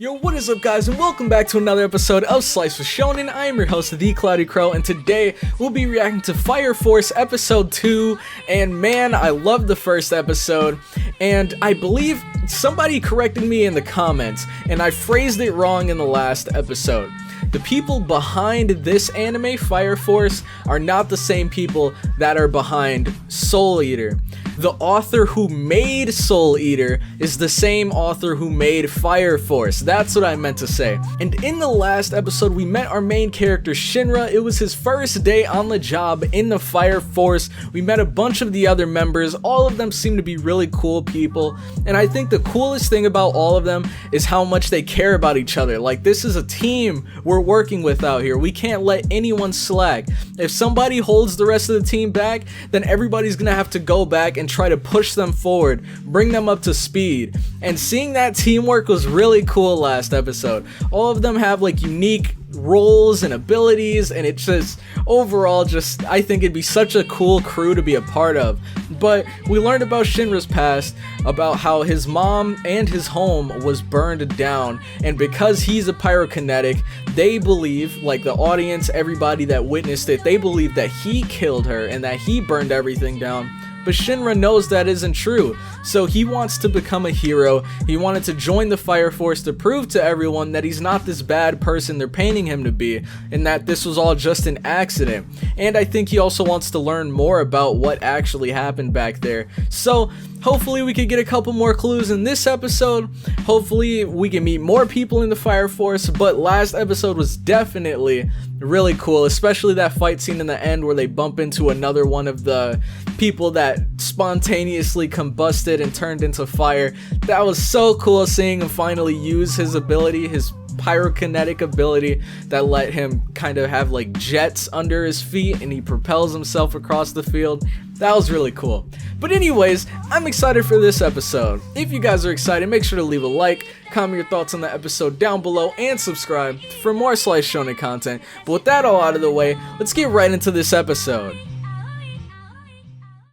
Yo, what is up guys, and welcome back to another episode of Slice with Shonen. I am your host, The Cloudy Crow, and today we'll be reacting to Fire Force Episode 2, and man, I love the first episode, and I believe somebody corrected me in the comments, and I phrased it wrong in the last episode. The people behind this anime, Fire Force, are not the same people that are behind Soul Eater. The author who made Soul Eater is the same author who made Fire Force. That's what I meant to say. And in the last episode, we met our main character, Shinra. It was his first day on the job in the Fire Force. We met a bunch of the other members. All of them seem to be really cool people. And I think the coolest thing about all of them is how much they care about each other. Like, this is a team we're working with out here. We can't let anyone slack. If somebody holds the rest of the team back, then everybody's gonna have to go back and try to push them forward, bring them up to speed. And seeing that teamwork was really cool last episode. All of them have like unique roles and abilities, and it's just overall just, I think it'd be such a cool crew to be a part of. But we learned about Shinra's past, about how his mom and his home was burned down, and because he's a pyrokinetic, they believe, like the audience, everybody that witnessed it, they believe that he killed her and that he burned everything down. But Shinra knows that isn't true, so he wants to become a hero. He wanted to join the Fire Force to prove to everyone that he's not this bad person they're painting him to be, and that this was all just an accident. And I think he also wants to learn more about what actually happened back there. So hopefully we could get a couple more clues in this episode. Hopefully we can meet more people in the Fire Force, but last episode was definitely really cool, especially that fight scene in the end where they bump into another one of the people that spontaneously combusted and turned into fire. That was so cool seeing him finally use his ability, his pyrokinetic ability that let him kind of have like jets under his feet and he propels himself across the field. That was really cool. But anyways, I'm excited for this episode. If you guys are excited, make sure to leave a like, comment your thoughts on the episode down below, and subscribe for more Slice Shonen content. But with that all out of the way, let's get right into this episode.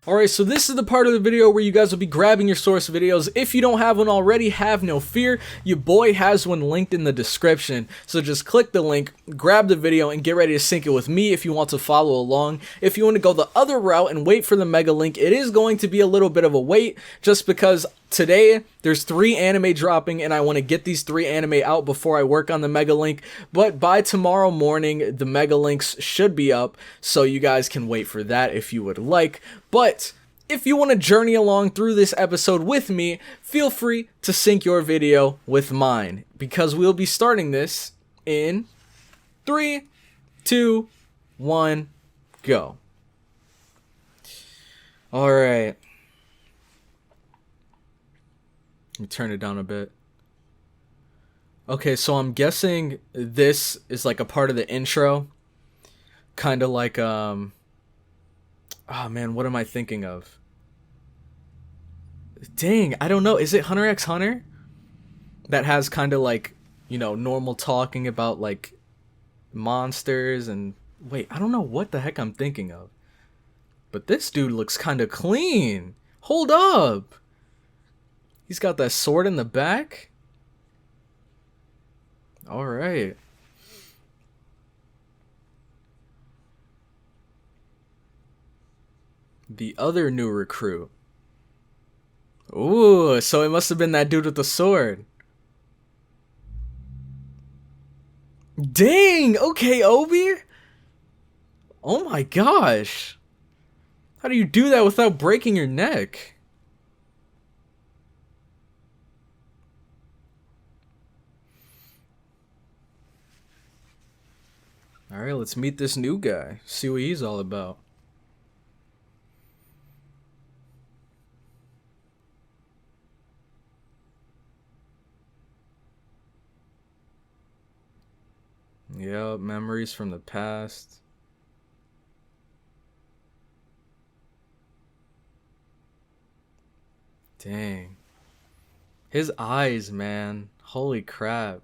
Alright, so this is the part of the video where you guys will be grabbing your source videos. If you don't have one already, have no fear. Your boy has one linked in the description. So just click the link, grab the video, and get ready to sync it with me if you want to follow along. If you want to go the other route and wait for the mega link, it is going to be a little bit of a wait, just because today there's 3 anime dropping and I want to get these 3 anime out before I work on the mega link. But by tomorrow morning, the mega links should be up, so you guys can wait for that if you would like. But if you want to journey along through this episode with me, feel free to sync your video with mine, because we'll be starting this in 3, 2, 1, go. Alright. Let me turn it down a bit. Okay, so I'm guessing this is like a part of the intro. Kind of like, oh man, what am I thinking of? Dang, I don't know. Is it Hunter x Hunter? That has kind of like, you know, normal talking about like monsters and... Wait, I don't know what the heck I'm thinking of. But this dude looks kind of clean. Hold up. He's got that sword in the back. Alright. The other new recruit. Ooh, so it must have been that dude with the sword. Dang, okay, Obi. Oh my gosh. How do you do that without breaking your neck? Alright, let's meet this new guy. See what he's all about. Yep, memories from the past. Dang. His eyes, man. Holy crap.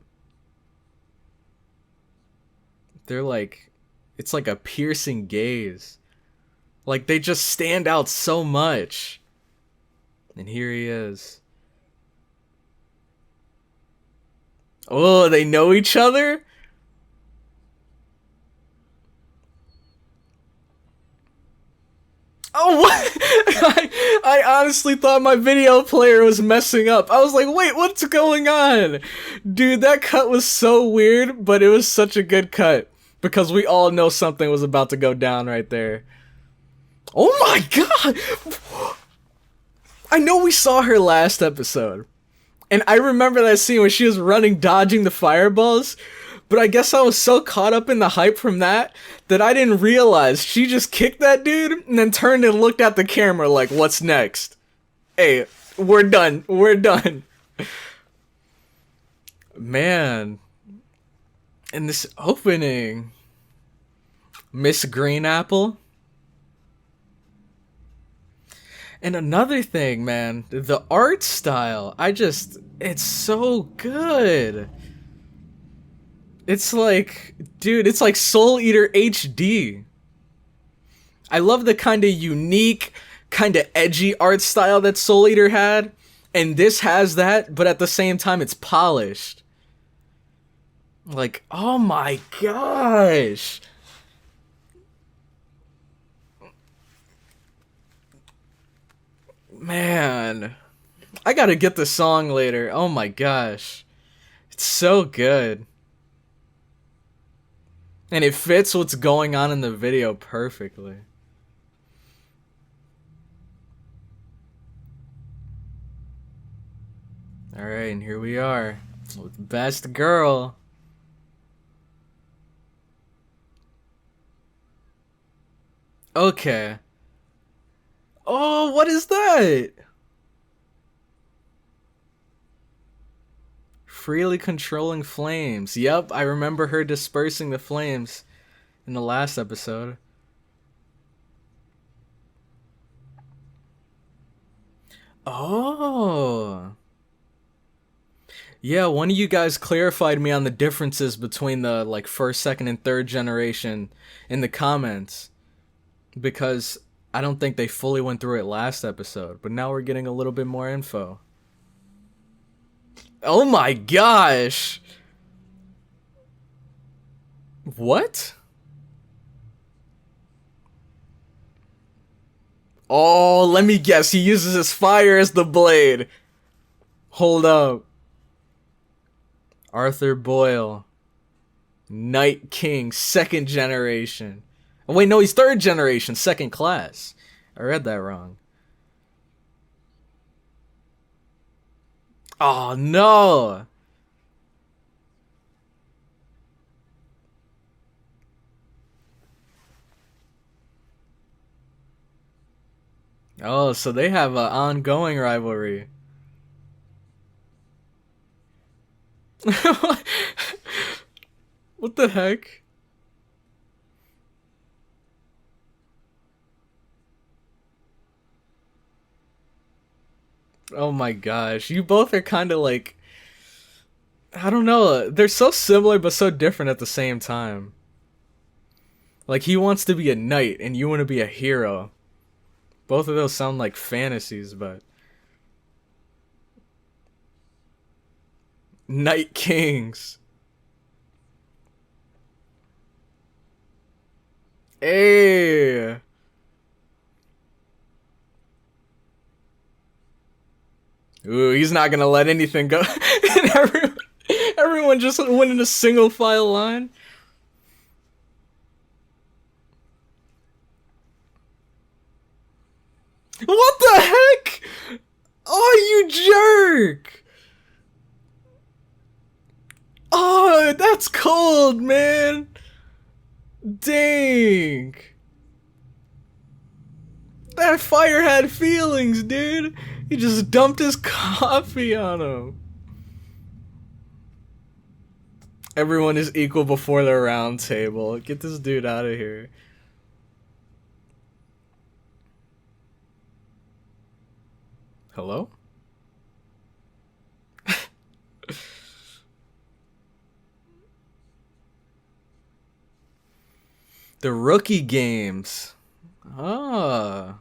They're like... It's like a piercing gaze. Like, they just stand out so much. And here he is. Oh, they know each other? Oh, what? I honestly thought my video player was messing up. I was like, wait, what's going on? Dude, that cut was so weird, but it was such a good cut. Because we all know something was about to go down right there. Oh my god! I know we saw her last episode. And I remember that scene when she was running, dodging the fireballs. But I guess I was so caught up in the hype from that I didn't realize she just kicked that dude and then turned and looked at the camera like, what's next? Hey, we're done. We're done. Man. And this opening. Miss Green Apple. And another thing, man, the art style. It's so good. It's like, dude, it's like Soul Eater HD. I love the kind of unique, kind of edgy art style that Soul Eater had. And this has that, but at the same time, it's polished. Like, oh my gosh. Man. I gotta get the song later. Oh my gosh. It's so good. And it fits what's going on in the video perfectly. Alright, and here we are. With Best Girl. Okay. Oh, what is that? Freely controlling flames. Yep, I remember her dispersing the flames in the last episode. Oh. Yeah, one of you guys clarified me on the differences between the like first, second, and third generation in the comments. Because I don't think they fully went through it last episode, but now we're getting a little bit more info. Oh my gosh! What? Oh, let me guess. He uses his fire as the blade. Hold up. Arthur Boyle. Night King, second generation. Oh, wait, no, he's third generation, second class. I read that wrong. Oh, no. Oh, so they have an ongoing rivalry. What the heck? Oh my gosh. You both are kind of like, I don't know. They're so similar but so different at the same time. Like, he wants to be a knight and you want to be a hero. Both of those sound like fantasies, but... Night Kings. Hey. Ooh, he's not gonna let anything go. And everyone just went in a single file line. What the heck? Oh, you jerk! Oh, that's cold, man. Dang. That fire had feelings, dude. He just dumped his coffee on him. Everyone is equal before the round table. Get this dude out of here. Hello? The rookie games. Ah.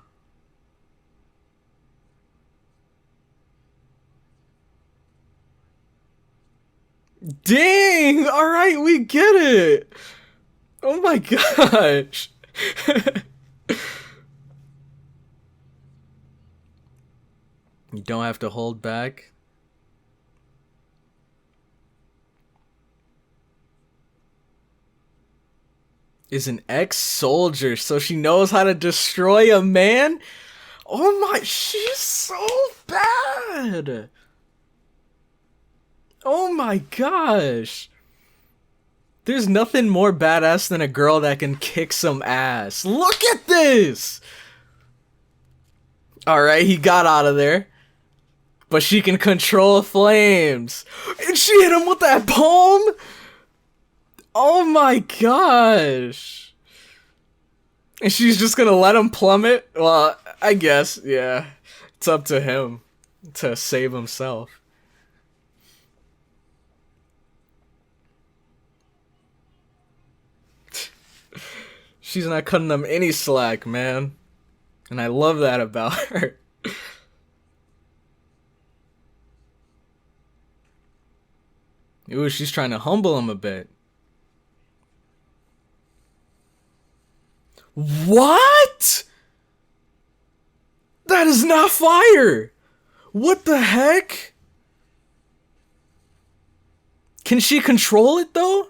Dang! Alright, we get it! Oh my gosh! You don't have to hold back. Is an ex-soldier, so she knows how to destroy a man? Oh my, she's so bad! Oh my gosh! There's nothing more badass than a girl that can kick some ass. Look at this! Alright, he got out of there. But she can control flames. And she hit him with that palm? Oh my gosh. And she's just gonna let him plummet? Well, I guess, yeah. It's up to him to save himself. She's not cutting them any slack, man. And I love that about her. Ooh, she's trying to humble him a bit. What? That is not fire! What the heck? Can she control it though?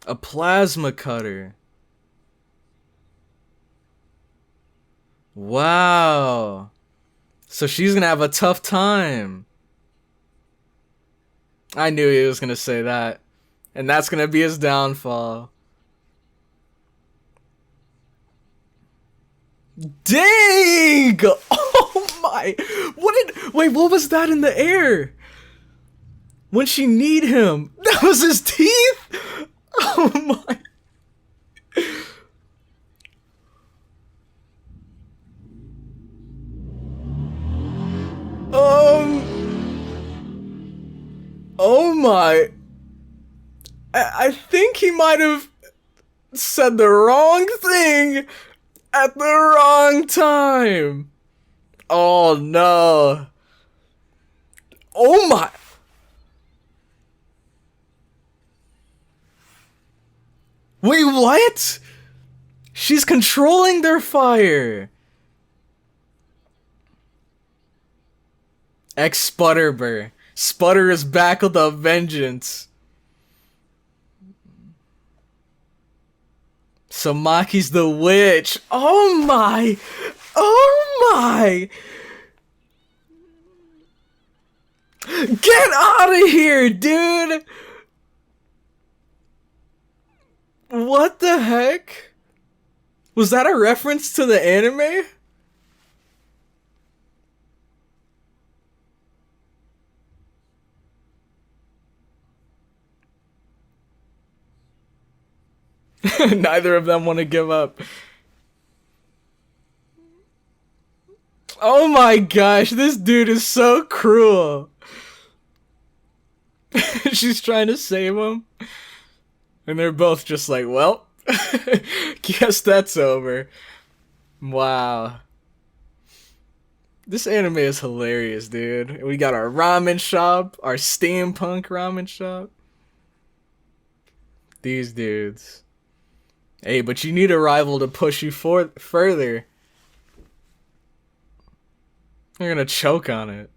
A plasma cutter. Wow. So she's gonna have a tough time. I knew he was gonna say that. And that's gonna be his downfall. Dang! Oh my! Wait, what was that in the air? When she need him? That was his teeth? Oh my. Oh my. I think he might have said the wrong thing at the wrong time. Oh no. Oh my. Wait, what? She's controlling their fire. Ex-Sputterber. Sputter is back with a vengeance. So Maki's the witch. Oh my. Oh my. Get out of here, dude. What the heck? Was that a reference to the anime? Neither of them want to give up. Oh my gosh, this dude is so cruel. She's trying to save him. And they're both just like, well, guess that's over. Wow. This anime is hilarious, dude. We got our ramen shop, our steampunk ramen shop. These dudes. Hey, but you need a rival to push you further. You're gonna choke on it.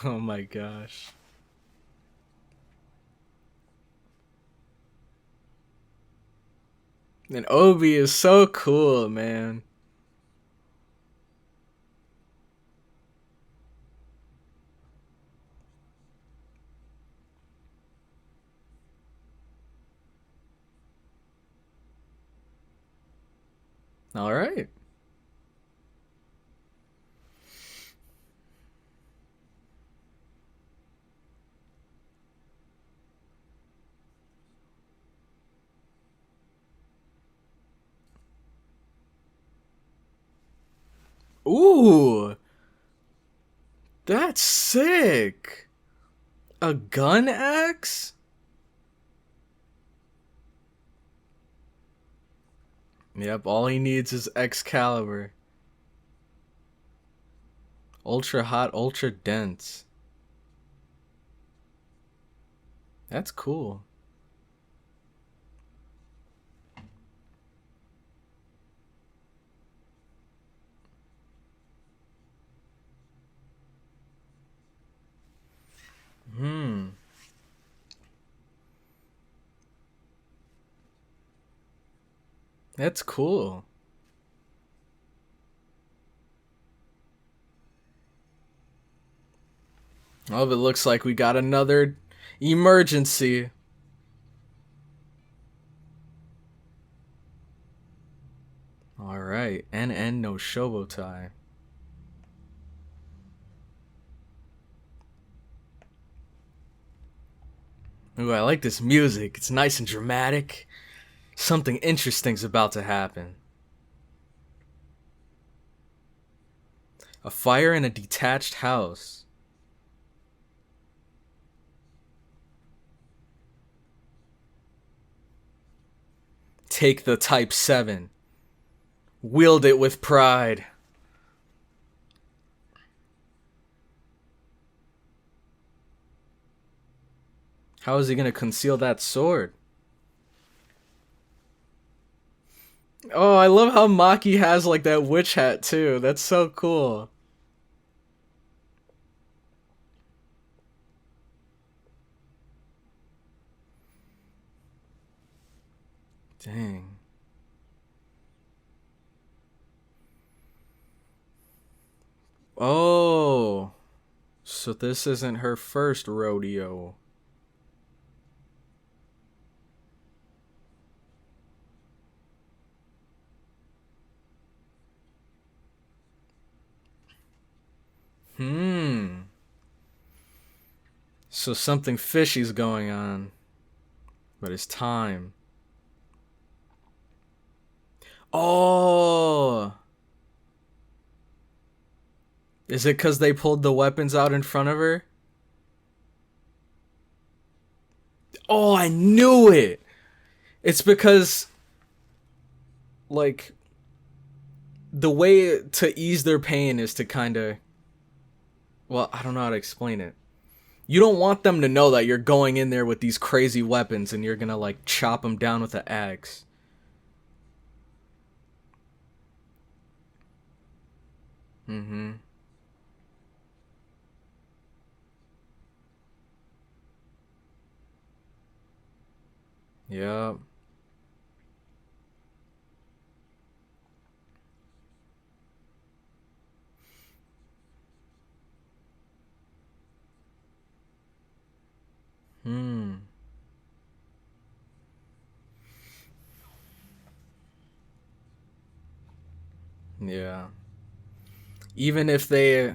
Oh my gosh. And Obi is so cool, man. All right. Ooh. That's sick. A gun axe? Yep, all he needs is Excalibur. Ultra hot, ultra dense. That's cool. That's cool. Oh, it looks like we got another emergency. Alright, enen no shouboutai. Ooh, I like this music. It's nice and dramatic. Something interesting's about to happen. A fire in a detached house. Take the Type 7. Wield it with pride. How is he gonna conceal that sword? Oh, I love how Maki has like that witch hat too. That's so cool. Dang. Oh. So this isn't her first rodeo. So something fishy's going on. But it's time. Oh. Is it because they pulled the weapons out in front of her? Oh, I knew it! It's because, like, the way to ease their pain is to kind of... Well, I don't know how to explain it. You don't want them to know that you're going in there with these crazy weapons and you're gonna, like, chop them down with an axe. Mm-hmm. Yep. Yeah. Even if they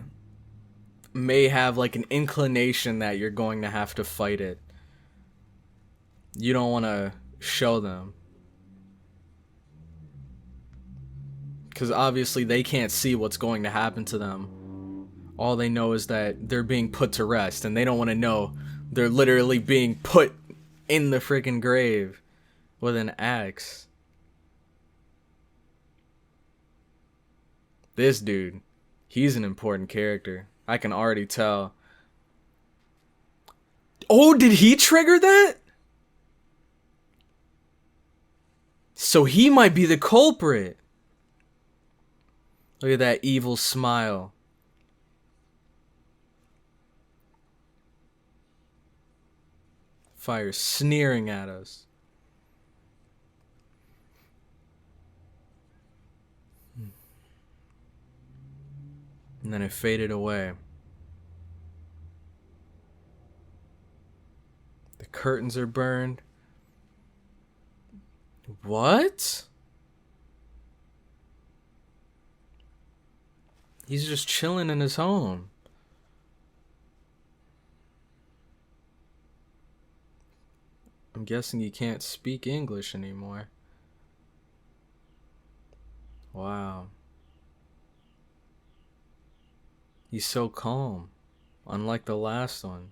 may have like an inclination that you're going to have to fight it, you don't want to show them. Because obviously they can't see what's going to happen to them. All they know is that they're being put to rest, and they don't want to know they're literally being put in the freaking grave with an axe. This dude, he's an important character. I can already tell. Oh, did he trigger that? So he might be the culprit. Look at that evil smile. Fire sneering at us. And then it faded away. The curtains are burned. What? He's just chilling in his home. I'm guessing he can't speak English anymore. Wow. He's so calm, unlike the last one.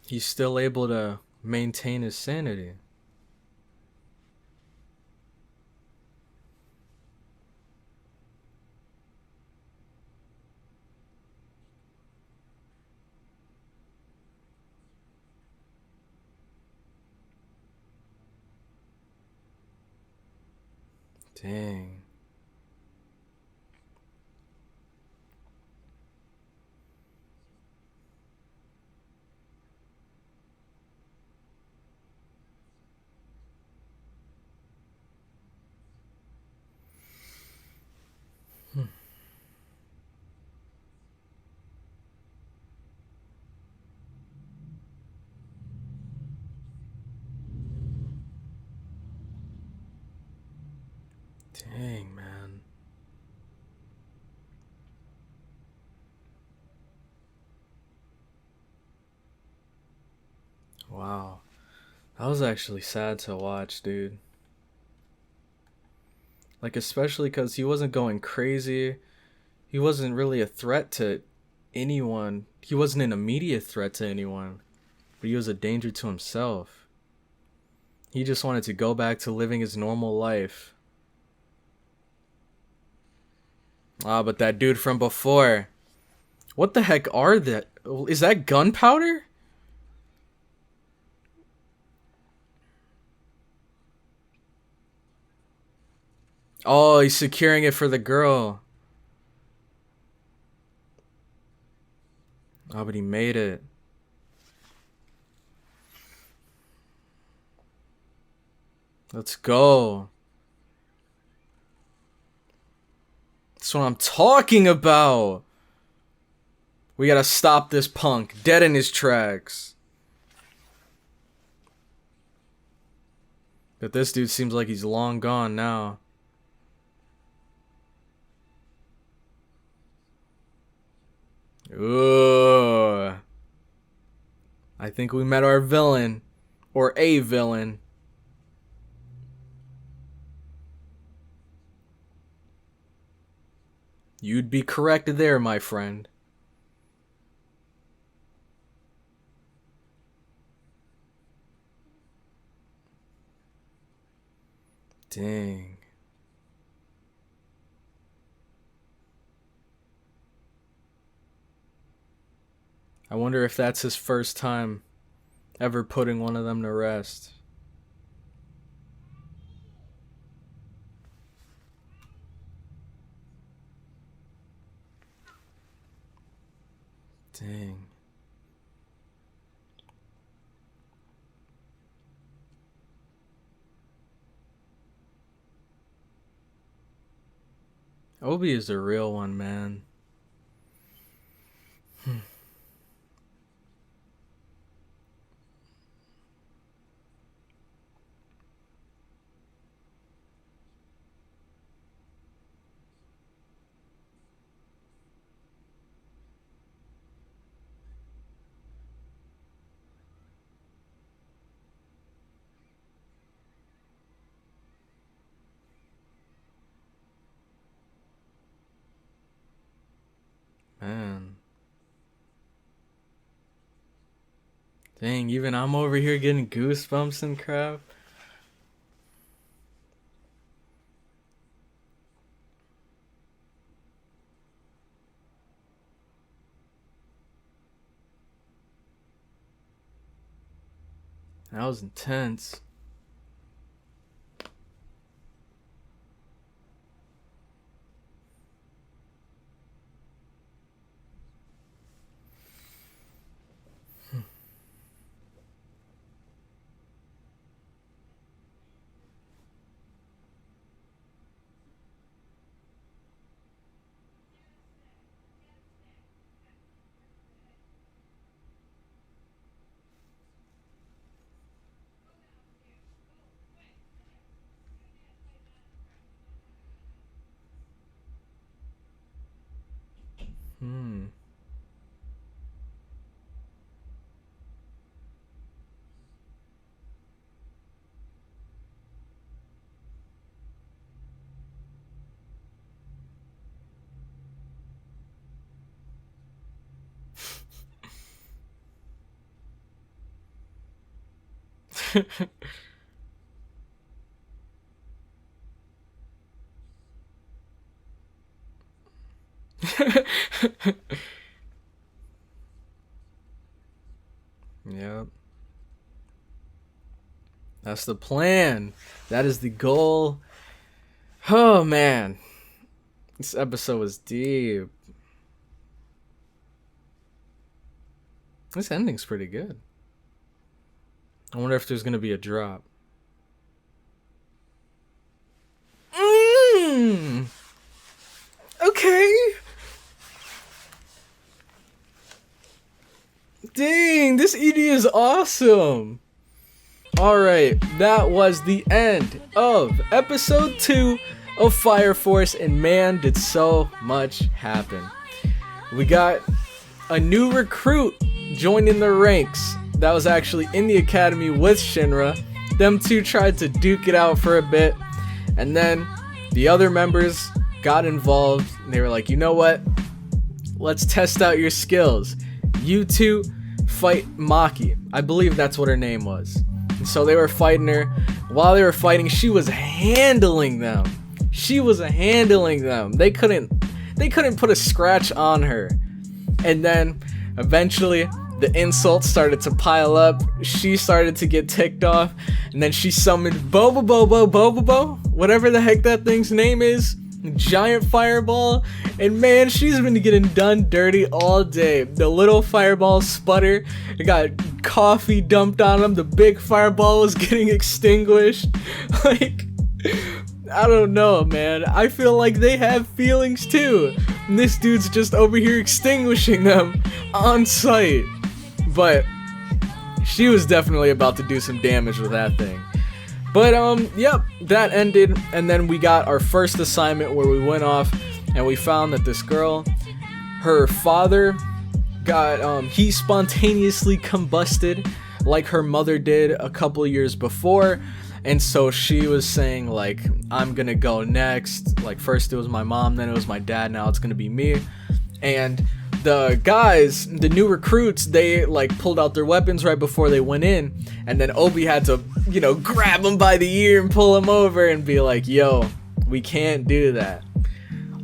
He's still able to maintain his sanity. Dang. Dang, man. Wow. That was actually sad to watch, dude. Like, especially because he wasn't going crazy. He wasn't really a threat to anyone. He wasn't an immediate threat to anyone. But he was a danger to himself. He just wanted to go back to living his normal life. Ah, but that dude from before. What the heck are that? Is that gunpowder? Oh, he's securing it for the girl. Oh, but he made it. Let's go. That's what I'm talking about. We gotta stop this punk dead in his tracks. But this dude seems like he's long gone now. Ooh. I think we met our villain. Or a villain. You'd be correct there, my friend. Dang. I wonder if that's his first time ever putting one of them to rest. Dang. Obi is the real one, man. Man. Dang, even I'm over here getting goosebumps and crap. That was intense. Yep. That's the plan. That is the goal. Oh man. This episode was deep. This ending's pretty good. I wonder if there's gonna be a drop. Okay. Dang, this ED is awesome. Alright, that was the end of episode 2 of Fire Force, and man, did so much happen. We got a new recruit joining the ranks that was actually in the academy with Shinra. Them two tried to duke it out for a bit, and then the other members got involved, and they were like, you know what? Let's test out your skills. You two fight Maki. I believe that's what her name was. And so they were fighting her. While they were fighting, she was handling them. They couldn't put a scratch on her. And then eventually the insults started to pile up. She started to get ticked off, and then she summoned Bobo, whatever the heck that thing's name is. Giant fireball, and man, she's been getting done dirty all day. The little fireball sputter, it got coffee dumped on him. The big fireball was getting extinguished. Like, I don't know, man. I feel like they have feelings too, and this dude's just over here extinguishing them on sight. But she was definitely about to do some damage with that thing. But yep, that ended, and then we got our first assignment where we went off and we found that this girl, her father got he spontaneously combusted like her mother did a couple years before. And so she was saying, like, I'm gonna go next. Like, first it was my mom, then it was my dad, now it's gonna be me. And the guys, the new recruits, they like pulled out their weapons right before they went in, and then Obi had to, you know, grab him by the ear and pull him over and be like, yo, we can't do that.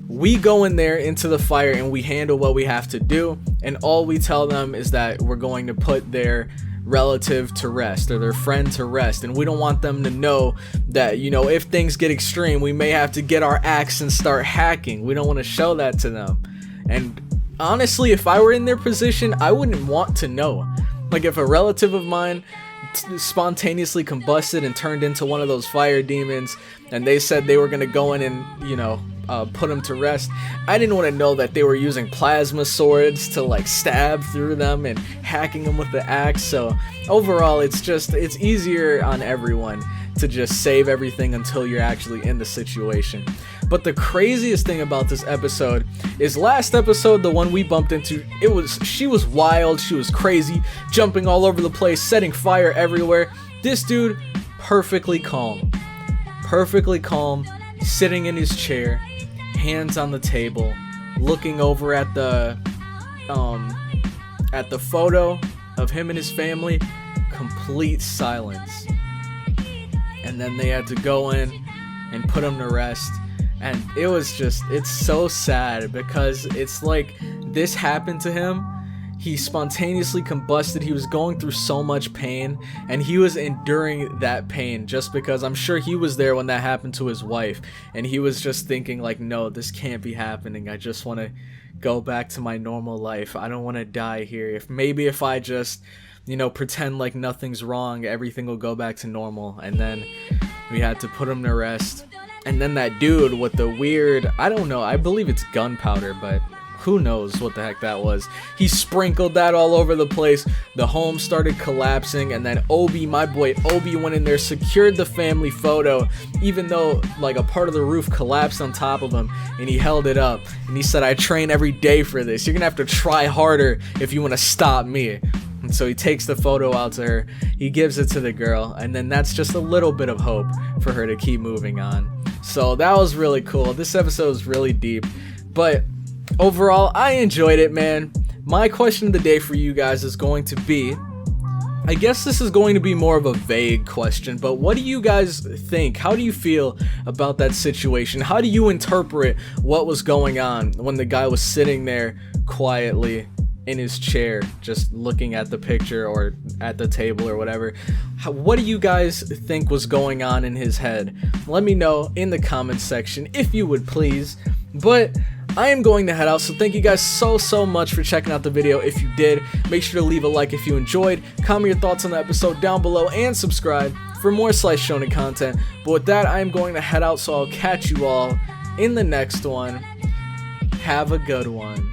We go in there into the fire and we handle what we have to do, and all we tell them is that we're going to put their relative to rest, or their friend to rest, and we don't want them to know that, you know, if things get extreme, we may have to get our axe and start hacking. We don't want to show that to them. And honestly, if I were in their position, I wouldn't want to know. Like, if a relative of mine spontaneously combusted and turned into one of those fire demons, and they said they were gonna go in and, you know, put them to rest, I didn't want to know that they were using plasma swords to like stab through them and hacking them with the axe. So overall, it's easier on everyone to just save everything until you're actually in the situation. But the craziest thing about this episode is last episode, the one we bumped into, she was wild, she was crazy, jumping all over the place, setting fire everywhere. This dude, perfectly calm, sitting in his chair, hands on the table, looking over at the photo of him and his family, complete silence. And then they had to go in and put him to rest. And it's so sad, because it's like this happened to him. He spontaneously combusted. He was going through so much pain, and he was enduring that pain just because I'm sure he was there when that happened to his wife, and he was just thinking like, no, this can't be happening. I just want to go back to my normal life. I don't want to die here. If I just, you know, pretend like nothing's wrong, everything will go back to normal. And then we had to put him to rest. And then that dude with the weird, I don't know, I believe it's gunpowder, but who knows what the heck that was. He sprinkled that all over the place. The home started collapsing, and then Obi, my boy Obi, went in there, secured the family photo, even though like a part of the roof collapsed on top of him, and he held it up, and he said, I train every day for this. You're gonna have to try harder if you want to stop me. And so he takes the photo out to her, he gives it to the girl, and then that's just a little bit of hope for her to keep moving on. So that was really cool. This episode was really deep, but overall, I enjoyed it, man. My question of the day for you guys is going to be, I guess this is going to be more of a vague question, but what do you guys think? How do you feel about that situation? How do you interpret what was going on when the guy was sitting there quietly in his chair, just looking at the picture or at the table or whatever? What do you guys think was going on in his head? Let me know in the comments section if you would, please. But I am going to head out, so thank you guys so much for checking out the video. If you did, make sure to leave a like if you enjoyed, comment your thoughts on the episode down below, and subscribe for more Slice Shonen content. But with that, I am going to head out, so I'll catch you all in the next one. Have a good one.